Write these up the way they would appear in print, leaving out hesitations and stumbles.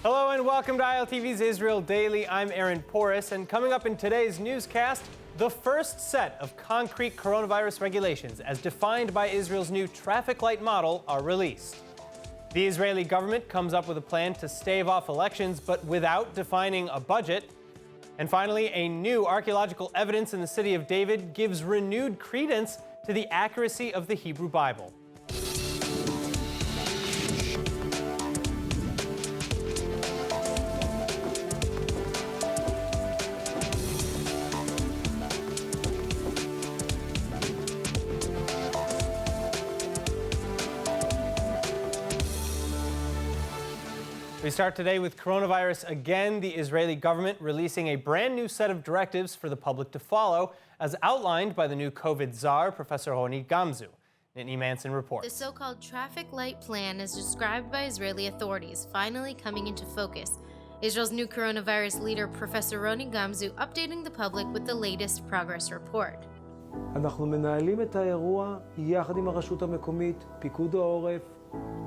Hello and welcome to ILTV's Israel Daily. I'm Aaron Porras, and coming up in today's newscast, the first set of concrete coronavirus regulations as defined by Israel's new traffic light model are released. The Israeli government comes up with a plan to stave off elections, but without defining a budget. And finally, a new archaeological evidence in the city of David gives renewed credence to the accuracy of the Hebrew Bible. We start today with coronavirus again. The Israeli government releasing a brand new set of directives for the public to follow, as outlined by the new COVID czar, Professor Roni Gamzu. Nittany Manson reports. The so-called traffic light plan is described by Israeli authorities, finally coming into focus. Israel's new coronavirus leader, Professor Roni Gamzu, updating the public with the latest progress report. אנחנו מנהלים את האירוע יחד עם הרשות המקומית, פיקוד העורף,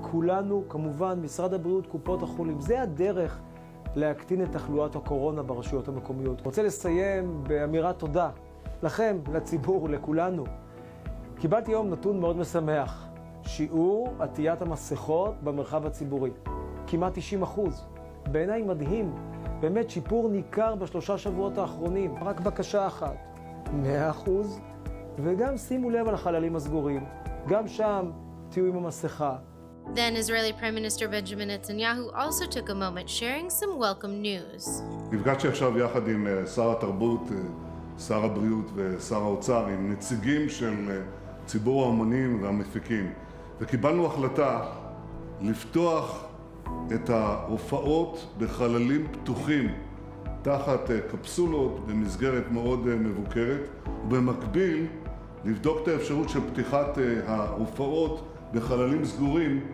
כולנו, כמובן, משרד הבריאות, קופות החולים. זה הדרך להקטין את תחלואת הקורונה ברשויות המקומיות. רוצה לסיים באמירת תודה לכם, לציבור, לכולנו. קיבלתי היום נתון מאוד משמח. שיעור עטיית המסכות במרחב הציבורי. כמעט 90%. בעיניי מדהים. באמת שיפור ניכר בשלושה שבועות האחרונים. רק בקשה אחת. 100%. וגם שימו לב על החללים הסגורים. גם שם תהיו עם המסכה. Then Israeli Prime Minister Benjamin Netanyahu also took a moment sharing some welcome news. נפגשתי עכשיו יחד עם שר התרבות, שר הבריאות ושר האוצר, עם נציגים של ציבור האמנים והמפיקים, וקיבלנו החלטה לפתוח את ההופעות בחללים פתוחים תחת קפסולות במסגרת מאוד מבוקרת, ובמקביל לבדוק את האפשרות של פתיחת ההופעות בחללים סגורים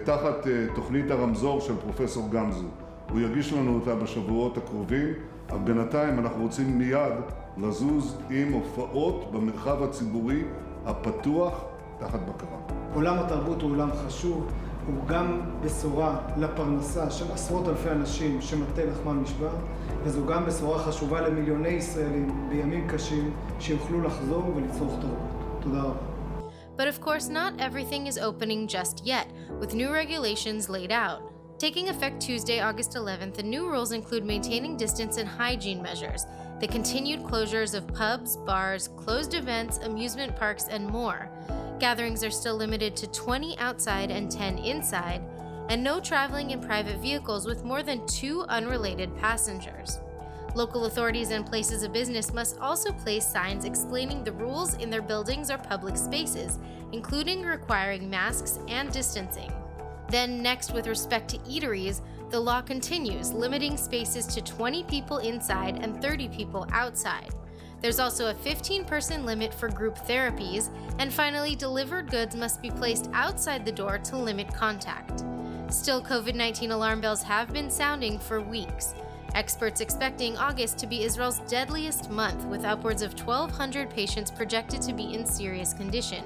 תחת תוכנית הרמזור של פרופסור גמזו. הוא יגיש לנו אותה בשבועות הקרובים, אבל בינתיים אנחנו רוצים מיד לזוז עם הופעות במרחב הציבורי הפתוח תחת בקרה. עולם התרבות הוא עולם חשוב, הוא גם בשורה לפרנסה של עשרות אלפי אנשים שמטה לחמם נשבר, וזו גם בשורה חשובה למיליוני ישראלים בימים קשים שיוכלו לחזור ולצרוך תרבות. תודה רבה. But of course, not everything is opening just yet, with new regulations laid out. Taking effect Tuesday, August 11th, the new rules include maintaining distance and hygiene measures, the continued closures of pubs, bars, closed events, amusement parks, and more. Gatherings are still limited to 20 outside and 10 inside, and no traveling in private vehicles with more than 2 unrelated passengers. Local authorities and places of business must also place signs explaining the rules in their buildings or public spaces, including requiring masks and distancing. Then next, with respect to eateries, the law continues, limiting spaces to 20 people inside and 30 people outside. There's also a 15-person limit for group therapies, and finally, delivered goods must be placed outside the door to limit contact. Still, COVID-19 alarm bells have been sounding for weeks. Experts expecting August to be Israel's deadliest month, with upwards of 1,200 patients projected to be in serious condition,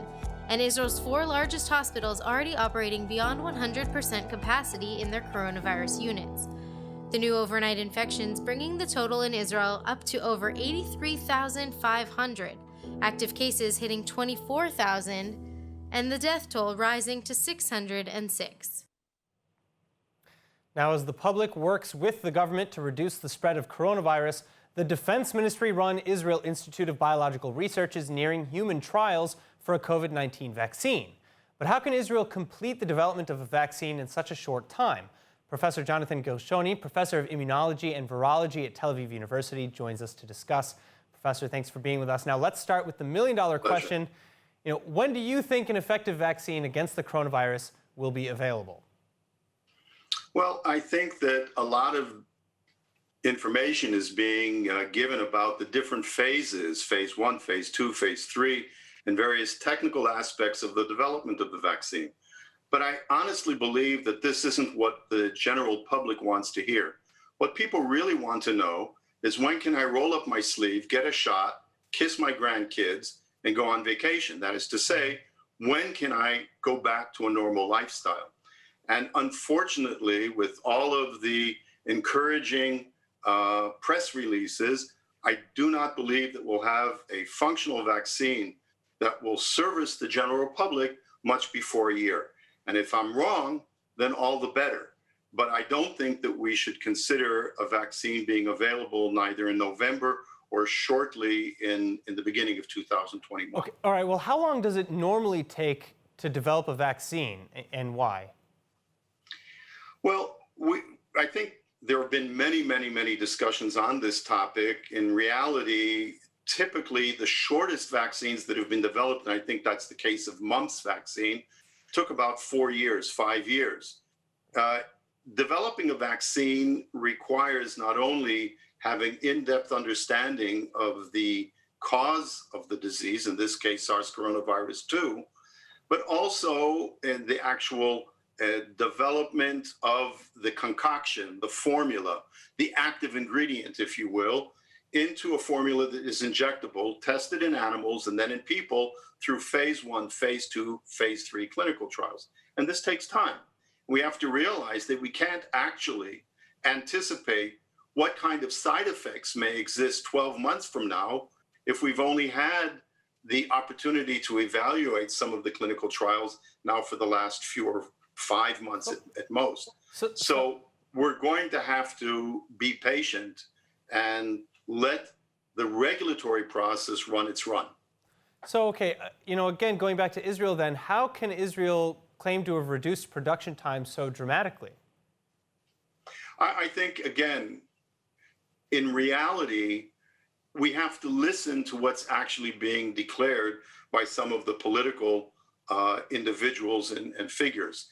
and Israel's 4 largest hospitals already operating beyond 100% capacity in their coronavirus units. The new overnight infections bringing the total in Israel up to over 83,500, active cases hitting 24,000, and the death toll rising to 606. Now, as the public works with the government to reduce the spread of coronavirus, the Defense Ministry-run Israel Institute of Biological Research is nearing human trials for a COVID-19 vaccine. But how can Israel complete the development of a vaccine in such a short time? Professor Jonathan Gershoni, professor of immunology and virology at Tel Aviv University, joins us to discuss. Professor, thanks for being with us. Now, let's start with the million-dollar question. When do you think an effective vaccine against the coronavirus will be available? Well, I think that a lot of information is being given about the different phases, phase 1, phase 2, phase 3, and various technical aspects of the development of the vaccine. But I honestly believe that this isn't what the general public wants to hear. What people really want to know is, when can I roll up my sleeve, get a shot, kiss my grandkids, and go on vacation? That is to say, when can I go back to a normal lifestyle? And unfortunately, with all of the encouraging press releases, I do not believe that we'll have a functional vaccine that will service the general public much before a year. And if I'm wrong, then all the better. But I don't think that we should consider a vaccine being available neither in November or shortly in the beginning of 2021. Okay, all right, well, how long does it normally take to develop a vaccine, and why? Well, I think there have been many discussions on this topic. In reality, typically the shortest vaccines that have been developed, and I think that's the case of mumps vaccine, took about 4 years, 5 years. Developing a vaccine requires not only having in-depth understanding of the cause of the disease, in this case SARS coronavirus 2, but also in the actual development of the concoction, the formula, the active ingredient, if you will, into a formula that is injectable, tested in animals, and then in people through phase 1, phase 2, phase 3 clinical trials. And this takes time. We have to realize that we can't actually anticipate what kind of side effects may exist 12 months from now if we've only had the opportunity to evaluate some of the clinical trials now for the last 5 months at most. So we're going to have to be patient and let the regulatory process run its run. So, okay, again, going back to Israel then, how can Israel claim to have reduced production time so dramatically? I think, again, in reality, we have to listen to what's actually being declared by some of the political individuals and figures.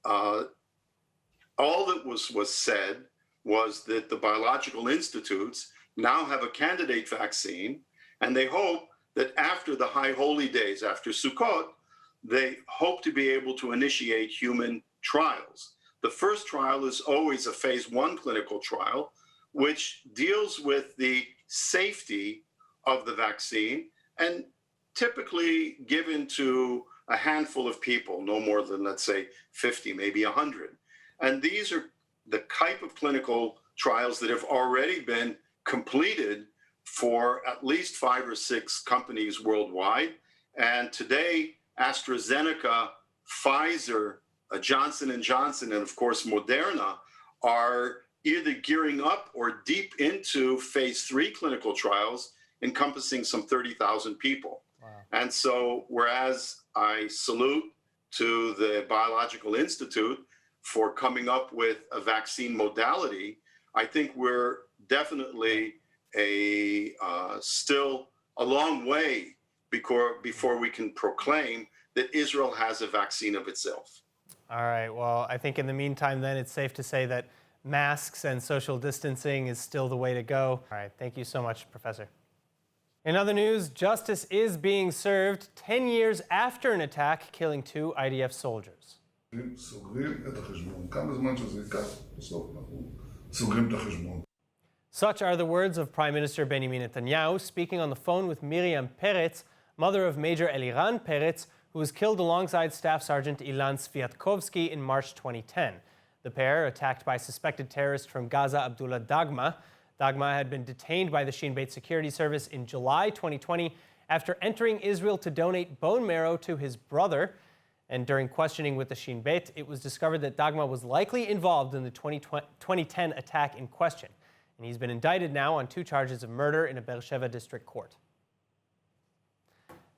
All that was said was that the biological institutes now have a candidate vaccine, and they hope that after the high holy days, after Sukkot, they hope to be able to initiate human trials. The first trial is always a phase 1 clinical trial, which deals with the safety of the vaccine and typically given to a handful of people, no more than, let's say, 50, maybe 100. And these are the type of clinical trials that have already been completed for at least 5 or 6 companies worldwide. And today, AstraZeneca, Pfizer, Johnson & Johnson, and of course, Moderna are either gearing up or deep into phase 3 clinical trials encompassing some 30,000 people. Wow. And so, whereas I salute to the Biological Institute for coming up with a vaccine modality, I think we're definitely still a long way before we can proclaim that Israel has a vaccine of itself. All right, well, I think in the meantime then it's safe to say that masks and social distancing is still the way to go. All right, thank you so much, Professor. In other news, justice is being served 10 years after an attack killing 2 IDF soldiers. Such are the words of Prime Minister Benjamin Netanyahu speaking on the phone with Miriam Peretz, mother of Major Eliran Peretz, who was killed alongside Staff Sergeant Ilan Sviatkovsky in March 2010. The pair, attacked by suspected terrorist from Gaza Abdullah Dagma. Dagma had been detained by the Shin Bet Security Service in July 2020 after entering Israel to donate bone marrow to his brother. And during questioning with the Shin Bet, it was discovered that Dagma was likely involved in the 2010 attack in question. And he's been indicted now on 2 charges of murder in a Beersheva district court.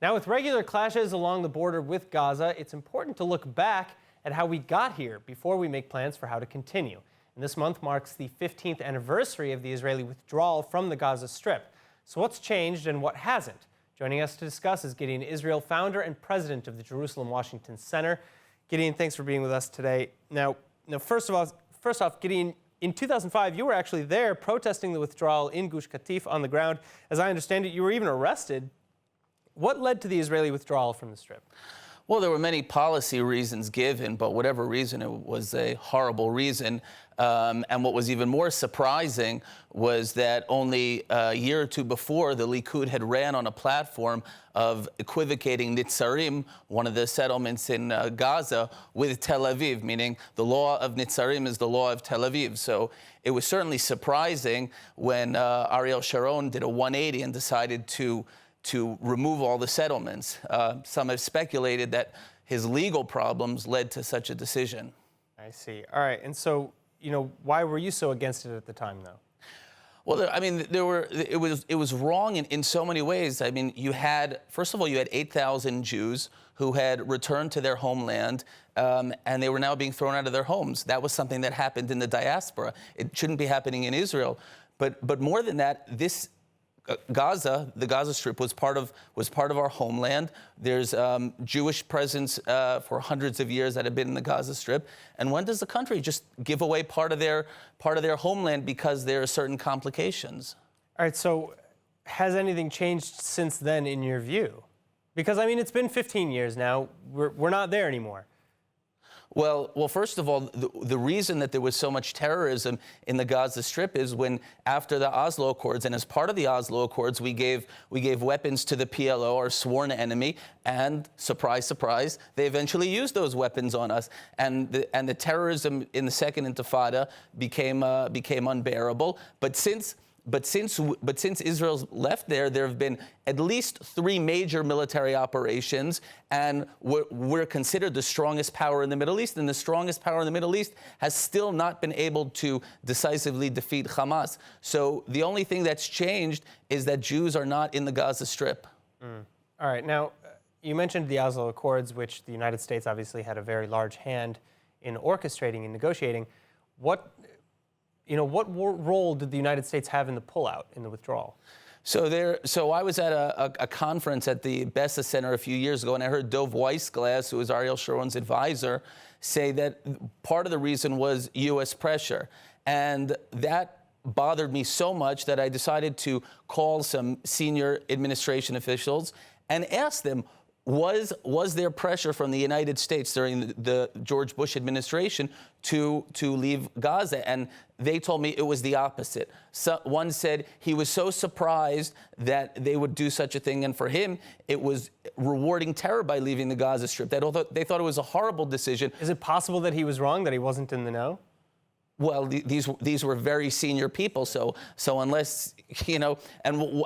Now, with regular clashes along the border with Gaza, it's important to look back at how we got here before we make plans for how to continue. And this month marks the 15th anniversary of the Israeli withdrawal from the Gaza Strip. So what's changed and what hasn't? Joining us to discuss is Gideon Israel, founder and president of the Jerusalem Washington Center. Gideon, thanks for being with us today. Now first off, Gideon, in 2005, you were actually there protesting the withdrawal in Gush Katif on the ground. As I understand it, you were even arrested. What led to the Israeli withdrawal from the Strip? Well, there were many policy reasons given, but whatever reason, it was a horrible reason. And what was even more surprising was that only a year or two before, the Likud had ran on a platform of equivocating Nitzarim, one of the settlements in Gaza, with Tel Aviv, meaning the law of Nitzarim is the law of Tel Aviv. So it was certainly surprising when Ariel Sharon did a 180 and decided to remove all the settlements. Some have speculated that his legal problems led to such a decision. I see. All right. And so, why were you so against it at the time, though? Well, I mean, it was wrong in so many ways. I mean, first of all, you had 8,000 Jews who had returned to their homeland, and they were now being thrown out of their homes. That was something that happened in the diaspora. It shouldn't be happening in Israel. But more than that, this Gaza, the Gaza Strip, was part of our homeland. There's Jewish presence for hundreds of years that have been in the Gaza Strip. And when does the country just give away part of their homeland because there are certain complications? All right. So, has anything changed since then, in your view? Because I mean, it's been 15 years now. We're not there anymore. Well, first of all, the reason that there was so much terrorism in the Gaza Strip is when, after the Oslo Accords, and as part of the Oslo Accords, we gave weapons to the PLO, our sworn enemy, and surprise, surprise, they eventually used those weapons on us, and the terrorism in the Second Intifada became unbearable. But since Israel's left there have been at least 3 major military operations, and we're considered the strongest power in the Middle East, and the strongest power in the Middle East has still not been able to decisively defeat Hamas. So the only thing that's changed is that Jews are not in the Gaza Strip. All right. Now, you mentioned the Oslo Accords, which the United States obviously had a very large hand in orchestrating and negotiating. What role did the United States have in the pullout, in the withdrawal? So I was at a conference at the Bessa Center a few years ago, and I heard Dov Weissglass, who was Ariel Sharon's advisor, say that part of the reason was U.S. pressure. And that bothered me so much that I decided to call some senior administration officials and ask them, was there pressure from the United States during the George Bush administration to leave Gaza? And they told me it was the opposite. One said he was so surprised that they would do such a thing, and for him, it was rewarding terror by leaving the Gaza Strip. They thought it was a horrible decision. Is it possible that he was wrong, that he wasn't in the know? Well, these were very senior people, so unless and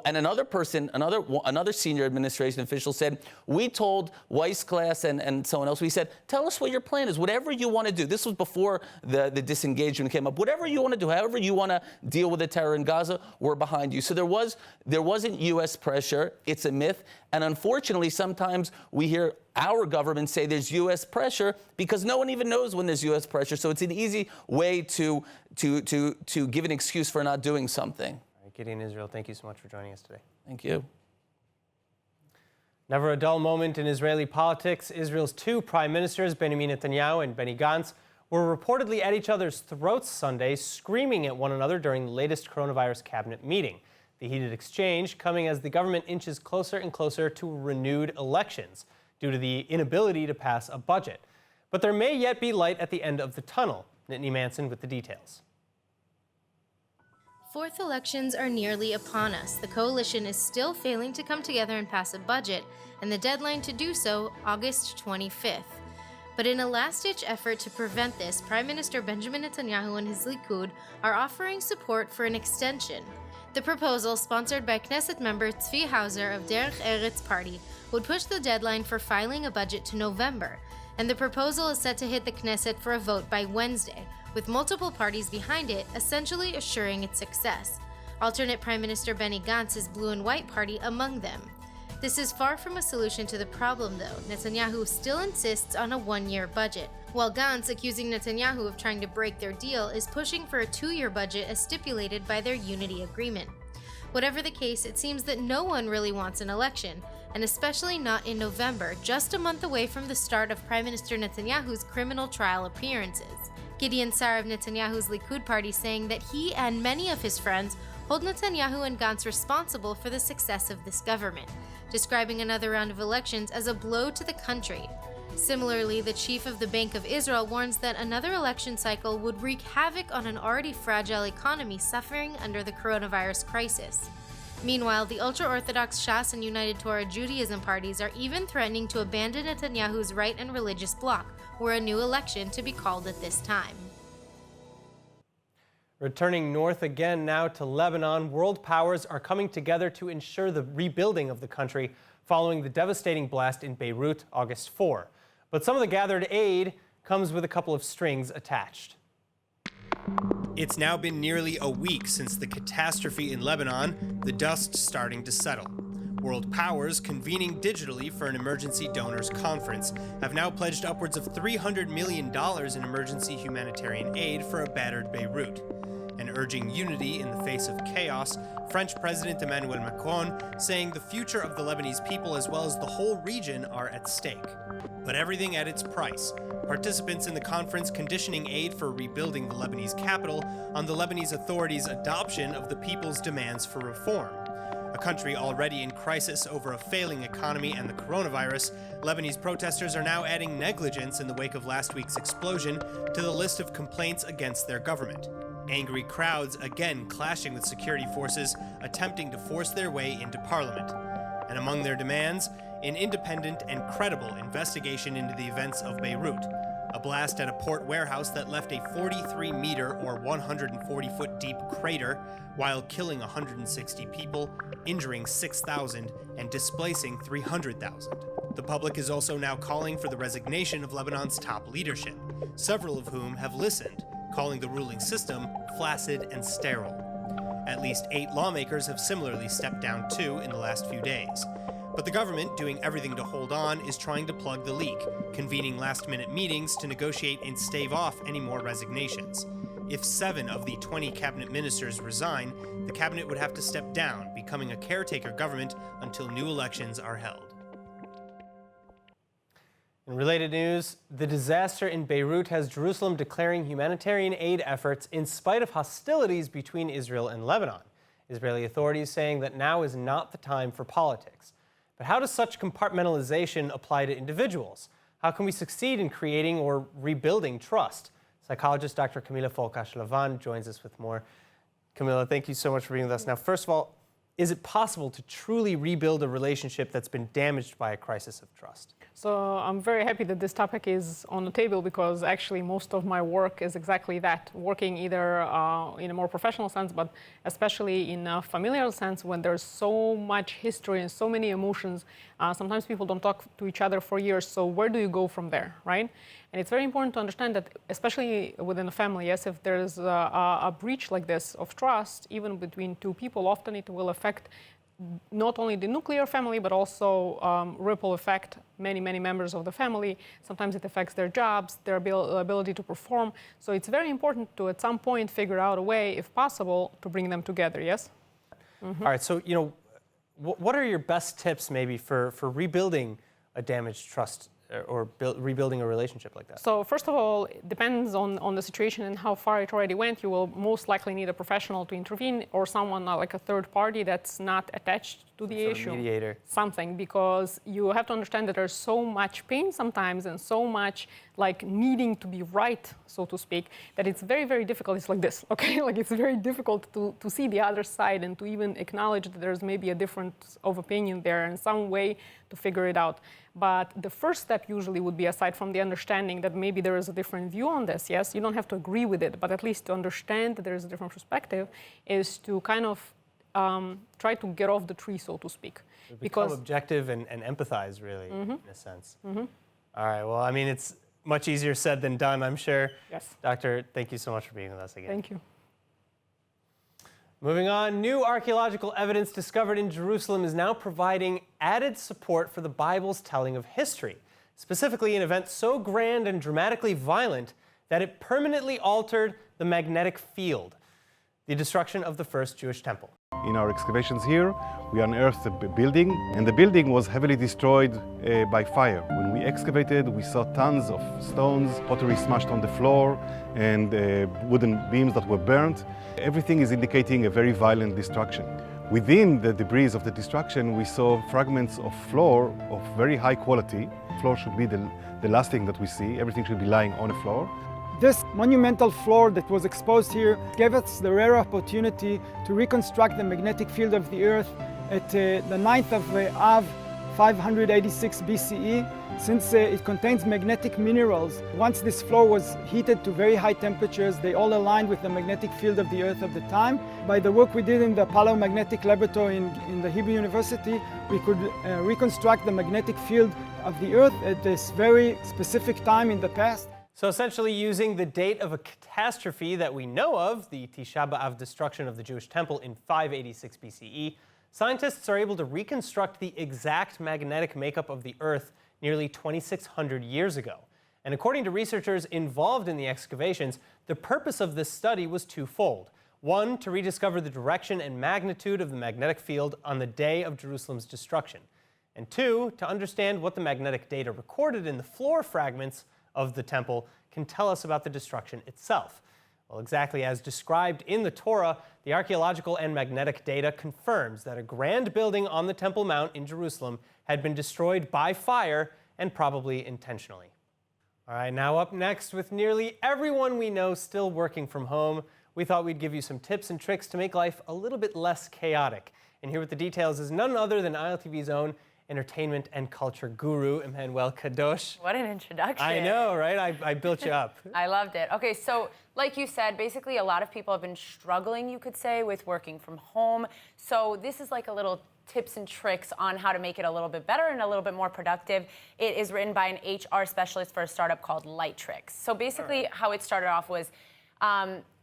another person, another senior administration official said, we told Weissglass and someone else, we said, tell us what your plan is, whatever you want to do. This was before the disengagement came up. Whatever you want to do, however you want to deal with the terror in Gaza, we're behind you. So there wasn't U.S. pressure. It's a myth, and unfortunately, sometimes we hear our government say there's U.S. pressure because no one even knows when there's U.S. pressure. So it's an easy way to give an excuse for not doing something. All right, Gideon Israel, thank you so much for joining us today. Thank you. Never a dull moment in Israeli politics. Israel's 2 prime ministers, Benjamin Netanyahu and Benny Gantz, were reportedly at each other's throats Sunday, screaming at one another during the latest coronavirus cabinet meeting. The heated exchange coming as the government inches closer and closer to renewed elections due to the inability to pass a budget. But there may yet be light at the end of the tunnel. Nittany Manson with the details. 4th elections are nearly upon us. The coalition is still failing to come together and pass a budget, and the deadline to do so, August 25th. But in a last-ditch effort to prevent this, Prime Minister Benjamin Netanyahu and his Likud are offering support for an extension. The proposal, sponsored by Knesset member Tzvi Hauser of Derech Eretz party, would push the deadline for filing a budget to November, and the proposal is set to hit the Knesset for a vote by Wednesday, with multiple parties behind it, essentially assuring its success. Alternate Prime Minister Benny Gantz's Blue and White party among them. This is far from a solution to the problem, though. Netanyahu still insists on a 1-year budget, while Gantz, accusing Netanyahu of trying to break their deal, is pushing for a 2-year budget as stipulated by their unity agreement. Whatever the case, it seems that no one really wants an election, and especially not in November, just a month away from the start of Prime Minister Netanyahu's criminal trial appearances. Gideon Sar of Netanyahu's Likud party saying that he and many of his friends hold Netanyahu and Gantz responsible for the success of this government, describing another round of elections as a blow to the country. Similarly, the chief of the Bank of Israel warns that another election cycle would wreak havoc on an already fragile economy suffering under the coronavirus crisis. Meanwhile, the ultra-Orthodox Shas and United Torah Judaism parties are even threatening to abandon Netanyahu's right and religious bloc, were a new election to be called at this time. Returning north again now to Lebanon, world powers are coming together to ensure the rebuilding of the country following the devastating blast in Beirut August 4. But some of the gathered aid comes with a couple of strings attached. It's now been nearly a week since the catastrophe in Lebanon, the dust starting to settle. World powers, convening digitally for an emergency donors conference, have now pledged upwards of $300 million in emergency humanitarian aid for a battered Beirut. And urging unity in the face of chaos, French President Emmanuel Macron saying the future of the Lebanese people as well as the whole region are at stake. But everything at its price. Participants in the conference conditioning aid for rebuilding the Lebanese capital on the Lebanese authorities' adoption of the people's demands for reform. A country already in crisis over a failing economy and the coronavirus, Lebanese protesters are now adding negligence in the wake of last week's explosion to the list of complaints against their government. Angry crowds again clashing with security forces attempting to force their way into parliament. And among their demands, an independent and credible investigation into the events of Beirut, a blast at a port warehouse that left a 43-meter or 140-foot deep crater while killing 160 people, injuring 6,000, and displacing 300,000. The public is also now calling for the resignation of Lebanon's top leadership, several of whom have listened, calling the ruling system flaccid and sterile. At least 8 lawmakers have similarly stepped down too in the last few days. But the government, doing everything to hold on, is trying to plug the leak, convening last-minute meetings to negotiate and stave off any more resignations. If 7 of the 20 cabinet ministers resign, the cabinet would have to step down, becoming a caretaker government until new elections are held. In related news, the disaster in Beirut has Jerusalem declaring humanitarian aid efforts in spite of hostilities between Israel and Lebanon. Israeli authorities saying that now is not the time for politics. But how does such compartmentalization apply to individuals? How can we succeed in creating or rebuilding trust? Psychologist Dr. Camila Folkash-Lavan joins us with more. Camila, thank you so much for being with us. Now, first of all, is it possible to truly rebuild a relationship that's been damaged by a crisis of trust? So I'm very happy that this topic is on the table because actually most of my work is exactly that, working either in a more professional sense, but especially in a familial sense when there's so much history and so many emotions. Sometimes people don't talk to each other for years, so where do you go from there, right? And it's very important to understand that, especially within a family, yes, if there's a breach like this of trust, even between 2 people, often it will affect not only the nuclear family, but also ripple effect many members of the family. Sometimes it affects their jobs, their ability to perform. So it's very important to, at some point, figure out a way, if possible, to bring them together, yes? Mm-hmm. All right, so, you know, what are your best tips maybe for rebuilding a damaged trust or rebuilding a relationship like that? So first of all, it depends on the situation and how far it already went. You will most likely need a professional to intervene or someone like a third party that's not attached to the issue. Mediator. Something, because you have to understand that there's so much pain sometimes and so much like needing to be right, so to speak, that it's very difficult. It's like this, okay? Like it's very difficult to see the other side and to even acknowledge that there's maybe a difference of opinion there and some way to figure it out. But the first step usually would be, aside from the understanding that maybe there is a different view on this, yes, you don't have to agree with it, but at least to understand that there is a different perspective, is to kind of try to get off the tree, so to speak. Become objective and empathize, really, in a sense. Mm-hmm. All right, well, I mean, it's much easier said than done, I'm sure. Yes. Doctor, thank you so much for being with us again. Thank you. Moving on, new archaeological evidence discovered in Jerusalem is now providing added support for the Bible's telling of history, specifically an event so grand and dramatically violent that it permanently altered the magnetic field, the destruction of the first Jewish temple. In our excavations here, we unearthed a building, and the building was heavily destroyed by fire. When we excavated, we saw tons of stones, pottery smashed on the floor, and wooden beams that were burnt. Everything is indicating a very violent destruction. Within the debris of the destruction, we saw fragments of floor of very high quality. Floor should be the last thing that we see. Everything should be lying on the floor. This monumental floor that was exposed here gave us the rare opportunity to reconstruct the magnetic field of the Earth at the 9th of Av, 586 BCE, since it contains magnetic minerals. Once this floor was heated to very high temperatures, they all aligned with the magnetic field of the Earth of the time. By the work we did in the Paleomagnetic Laboratory in the Hebrew University, we could reconstruct the magnetic field of the Earth at this very specific time in the past. So essentially using the date of a catastrophe that we know of, the Tisha B'Av destruction of the Jewish temple in 586 BCE, scientists are able to reconstruct the exact magnetic makeup of the Earth nearly 2,600 years ago. And according to researchers involved in the excavations, the purpose of this study was twofold. One, to rediscover the direction and magnitude of the magnetic field on the day of Jerusalem's destruction. And two, to understand what the magnetic data recorded in the floor fragments of the temple can tell us about the destruction itself. Well, exactly as described in the Torah, the archaeological and magnetic data confirms that a grand building on the Temple Mount in Jerusalem had been destroyed by fire and probably intentionally. All right, now up next, with nearly everyone we know still working from home, we thought we'd give you some tips and tricks to make life a little bit less chaotic. And here with the details is none other than ILTV's own entertainment and culture guru, Emmanuel Kadosh. What an introduction. I know, right? I built you up. I loved it. Okay, so like you said, basically a lot of people have been struggling, you could say, with working from home. So this is like a little tips and tricks on how to make it a little bit better and a little bit more productive. It is written by an HR specialist for a startup called Lightrix. So basically how it started off was,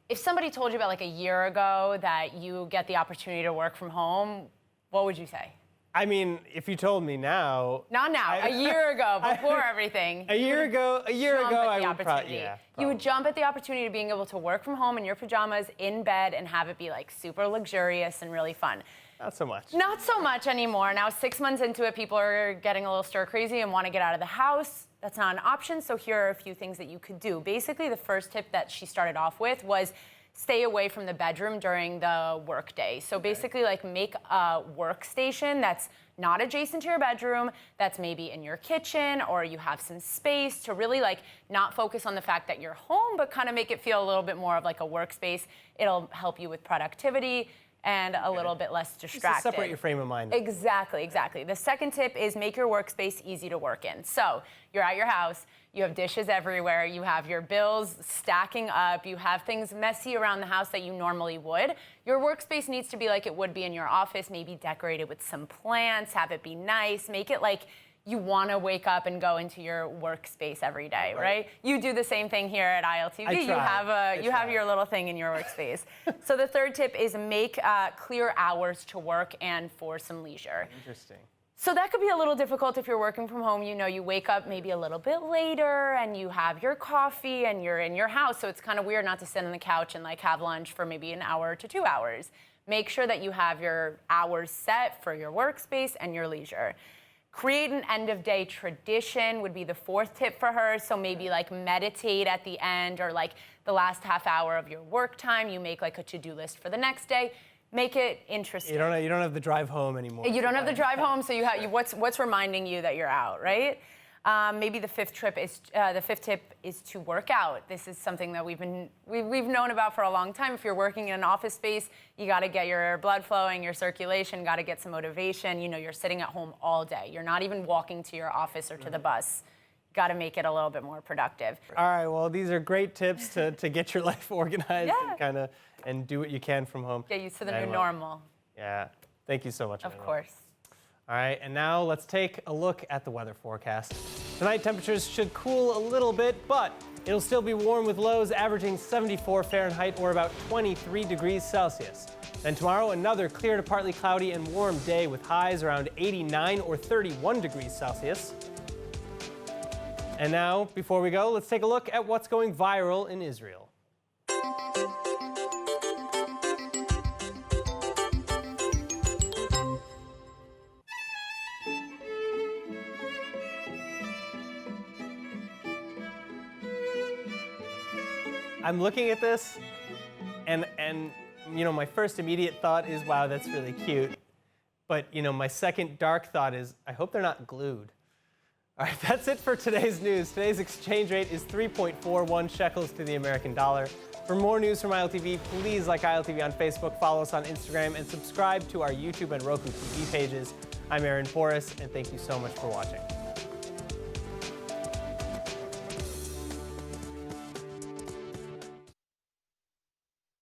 if somebody told you about like a year ago that you get the opportunity to work from home, what would you say? I mean, if you told me now. Not now, a year ago, before everything. A year ago, I would probably, yeah. You would jump at the opportunity of being able to work from home in your pajamas, in bed, and have it be like super luxurious and really fun. Not so much. Not so much anymore. Now, 6 months into it, people are getting a little stir crazy and want to get out of the house. That's not an option, so here are a few things that you could do. Basically, the first tip that she started off with was stay away from the bedroom during the workday. So basically, like, make a workstation that's not adjacent to your bedroom, that's maybe in your kitchen, or you have some space to really like not focus on the fact that you're home, but kind of make it feel a little bit more of like a workspace. It'll help you with productivity and a little bit less distracted. Just to separate your frame of mind. Exactly, exactly. The second tip is make your workspace easy to work in. So you're at your house, you have dishes everywhere, you have your bills stacking up, you have things messy around the house that you normally would. Your workspace needs to be like it would be in your office, maybe decorated with some plants, have it be nice, make it like you want to wake up and go into your workspace every day, right? You do the same thing here at ILTV. You have your little thing in your workspace. So the third tip is make clear hours to work and for some leisure. Interesting. So that could be a little difficult if you're working from home. You know, you wake up maybe a little bit later and you have your coffee and you're in your house. So it's kind of weird not to sit on the couch and like have lunch for maybe an hour to 2 hours. Make sure that you have your hours set for your workspace and your leisure. Create an end-of-day tradition would be the fourth tip for her. So maybe like meditate at the end, or like the last half hour of your work time, you make like a to-do list for the next day. Make it interesting. You don't have the drive home anymore. You don't have the drive home, so you have what's reminding you that you're out, right? Maybe the fifth tip is to work out. This is something that we've known about for a long time. If you're working in an office space, you got to get your blood flowing, your circulation, got to get some motivation. You know, you're sitting at home all day. You're not even walking to your office or to the bus. Got to make it a little bit more productive. All right, well, these are great tips to get your life organized and do what you can from home. Get used to the new normal. Yeah, thank you so much. Of course. All right, and now let's take a look at the weather forecast. Tonight, temperatures should cool a little bit, but it'll still be warm with lows averaging 74 Fahrenheit or about 23 degrees Celsius. Then tomorrow, another clear to partly cloudy and warm day with highs around 89 or 31 degrees Celsius. And now, before we go, let's take a look at what's going viral in Israel. I'm looking at this, and You know, my first immediate thought is, wow, that's really cute. But, you know, my second dark thought is, I hope they're not glued. All right, that's it for today's news. Today's exchange rate is 3.41 shekels to the American dollar. For more news from ILTV, please like ILTV on Facebook, follow us on Instagram, and subscribe to our YouTube and Roku TV pages. I'm Aaron Porras, and thank you so much for watching.